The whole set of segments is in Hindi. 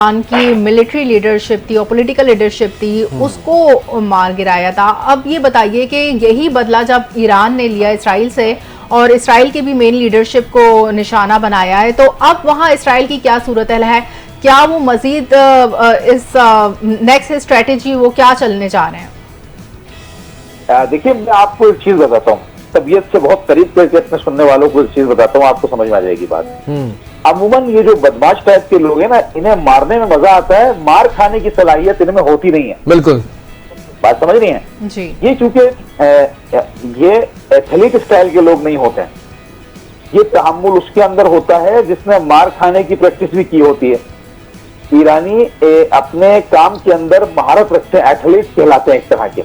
ईरान की मिलिट्री लीडरशिप थी और पॉलिटिकल लीडरशिप थी, उसको मार गिराया था। अब ये बताइए कि यही बदला जब ईरान ने लिया इसराइल से और इसराइल की भी मेन लीडरशिप को निशाना बनाया है, तो अब वहाँ इसराइल की क्या सूरत है? क्या वो मजीद इस नेक्स्ट स्ट्रेटेजी वो क्या चलने जा रहे हैं? देखिए, मैं आपको एक चीज बताता हूँ, तबीयत से बहुत करीब करके अपने सुनने वालों को एक चीज बताता हूँ, आपको समझ में आ जाएगी बात। अमूमन ये जो बदमाश टाइप के लोग हैं ना, इन्हें मारने में मजा आता है, मार खाने की सलाहियत इनमें होती नहीं है। बिल्कुल बात समझ रही है जी। ये चूंकि ये एथलीट स्टाइल के लोग नहीं होते हैं, ये तहम्मुल उसके अंदर होता है जिसने मार खाने की प्रैक्टिस भी की होती है। ईरानी अपने काम के अंदर महारत रखते हैं, एथलीट कहलाते हैं एक तरह के।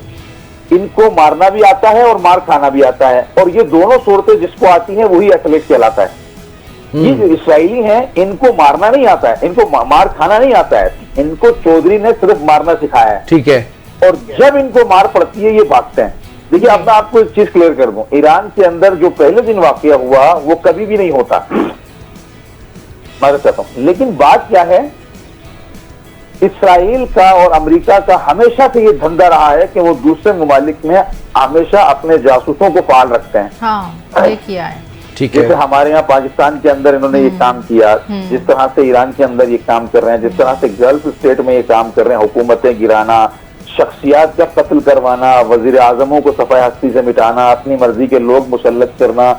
इनको मारना भी आता है और मार खाना भी आता है, और ये दोनों सूरतें जिसको आती हैं वही एथलीट कहलाता है। ये जो इसराइली हैं, इनको मारना नहीं आता है, इनको मार खाना नहीं आता है, इनको चौधरी ने सिर्फ मारना सिखाया है। ठीक है। और जब इनको मार पड़ती है ये भागते हैं। देखिए, अब मैं आपको एक चीज क्लियर कर दूं, ईरान के अंदर जो पहले दिन वाकया हुआ वो कभी भी नहीं होता, मैं कहता हूं। लेकिन बात क्या है, इसराइल का और अमेरिका का हमेशा से ये धंधा रहा है कि वो दूसरे ममालिक में हमेशा अपने जासूसों को पाल रखते हैं। हाँ, ये किया है। ठीक है। जैसे हमारे यहाँ पाकिस्तान के अंदर इन्होंने ये काम किया, जिस तरह से ईरान के अंदर ये काम कर रहे हैं, जिस तरह से गल्फ स्टेट में ये काम कर रहे हैं, हुकूमतें गिराना, शख्सियात का कत्ल करवाना, वजीर आजमों को सफाई हस्ती से मिटाना, अपनी मर्जी के लोग मुसल्लत करना,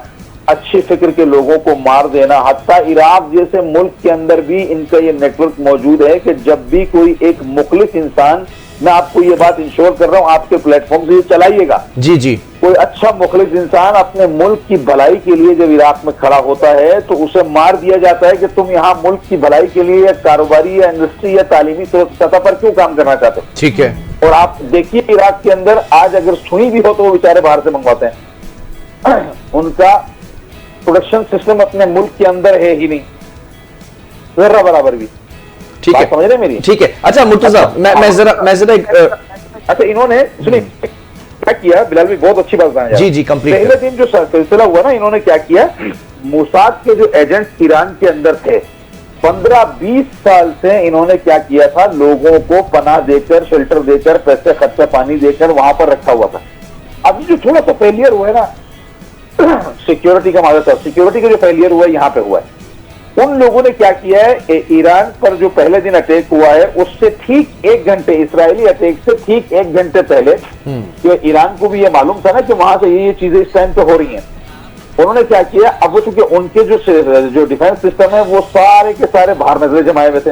अच्छी फिक्र के लोगों को मार देना। हत्ता इराक जैसे मुल्क के अंदर भी इनका ये नेटवर्क मौजूद है कि जब भी कोई एक मुखलिस इंसान, मैं आपको ये बात इंश्योर कर रहा हूं, आपके प्लेटफॉर्म से ये चलाइएगा, जी जी, कोई अच्छा मुखलिस इंसान अपने मुल्क की भलाई के लिए जब इराक में खड़ा होता है तो उसे मार दिया जाता है कि तुम यहाँ मुल्क की भलाई के लिए या कारोबारी या इंडस्ट्री या तालीमी सतह पर क्यों काम करना चाहते हो। ठीक है। और आप देखिए, इराक के अंदर आज अगर सुई भी हो तो वो बेचारे बाहर से मंगवाते हैं। उनका प्रोडक्शन सिस्टम अपने मुल्क के अंदर है ही नहीं, जरा बराबर भी। ठीक है, समझ रहे मेरी? ठीक है। अच्छा मुर्तजा, मैं जरा अच्छा, इन्होंने सुनिए क्या किया, बिलाल भी बहुत अच्छी बात बताया। जी जी, कंप्लीट। पहले दिन जो सिलसिला हुआ ना, इन्होंने क्या किया, मोसाद के जो एजेंट्स ईरान के अंदर थे, 15-20 साल से इन्होंने क्या किया था, लोगों को पनाह देकर, शेल्टर देकर, पैसे खर्चा पानी देकर वहां पर रखा हुआ था। अभी जो थोड़ा सा फेलियर हुआ है ना सिक्योरिटी का, माजरा सिक्योरिटी का जो फेलियर हुआ है यहाँ पे हुआ है। उन लोगों ने क्या किया है, ईरान पर जो पहले दिन अटैक हुआ है उससे ठीक 1 घंटे, इसराइली अटैक से ठीक 1 घंटे पहले, कि ईरान को भी ये मालूम था ना कि वहां से ये चीजें इस टाइम पे हो रही हैं। उन्होंने क्या किया, अब वो चूंकि उनके जो डिफेंस सिस्टम है वो सारे के सारे बाहर नजरें जमाए हुए थे,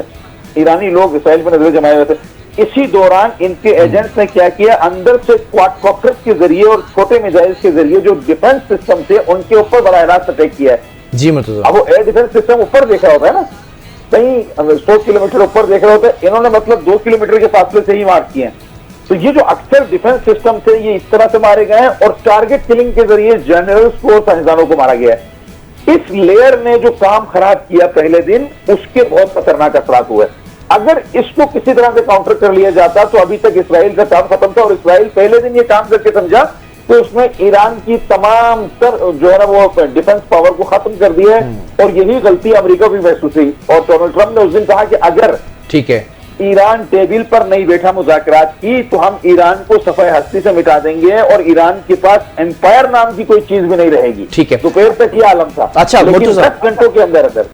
ईरानी लोग इसराइल पर नजरें जमाए हुए थे। इसी दौरान इनके एजेंट्स ने क्या किया, अंदर से क्वाडकॉप्टर्स के जरिए और छोटे मिसाइल के जरिए जो डिफेंस सिस्टम थे उनके ऊपर बड़ा रास्त अटैक किया है। जी मतलब, अब वो एयर डिफेंस सिस्टम ऊपर देख रहा होता है ना, कहीं 100 किलोमीटर ऊपर देख रहा होता है, इन्होंने मतलब 2 किलोमीटर के फासले से ही मार किए हैं। तो ये जो अक्सर डिफेंस सिस्टम थे ये इस तरह से मारे गए हैं, और टारगेट किलिंग के जरिए जनरल्स को और साइंसदानों को मारा गया है। इस लेयर ने जो काम खराब किया पहले दिन, उसके बहुत खतरनाक असरात हुए। अगर इसको किसी तरह से काउंटर कर लिया जाता तो अभी तक इसराइल का काम खत्म था, और इसराइल पहले दिन ये काम करके समझा तो उसने ईरान की तमाम तर जो है ना वो डिफेंस पावर को खत्म कर दिया है। और यही गलती अमेरिका भी महसूस हुई, और डोनाल्ड ट्रंप ने उस दिन कहा कि अगर ठीक है, ईरान टेबल पर नहीं बैठा मुज़ाकरात की तो हम ईरान को सफाई हस्ती से मिटा देंगे, और ईरान के पास एम्पायर नाम की कोई चीज भी नहीं रहेगी। ठीक है, दोपहर तक ये आलम था। अच्छा, लेकिन 10 घंटों के अंदर अंदर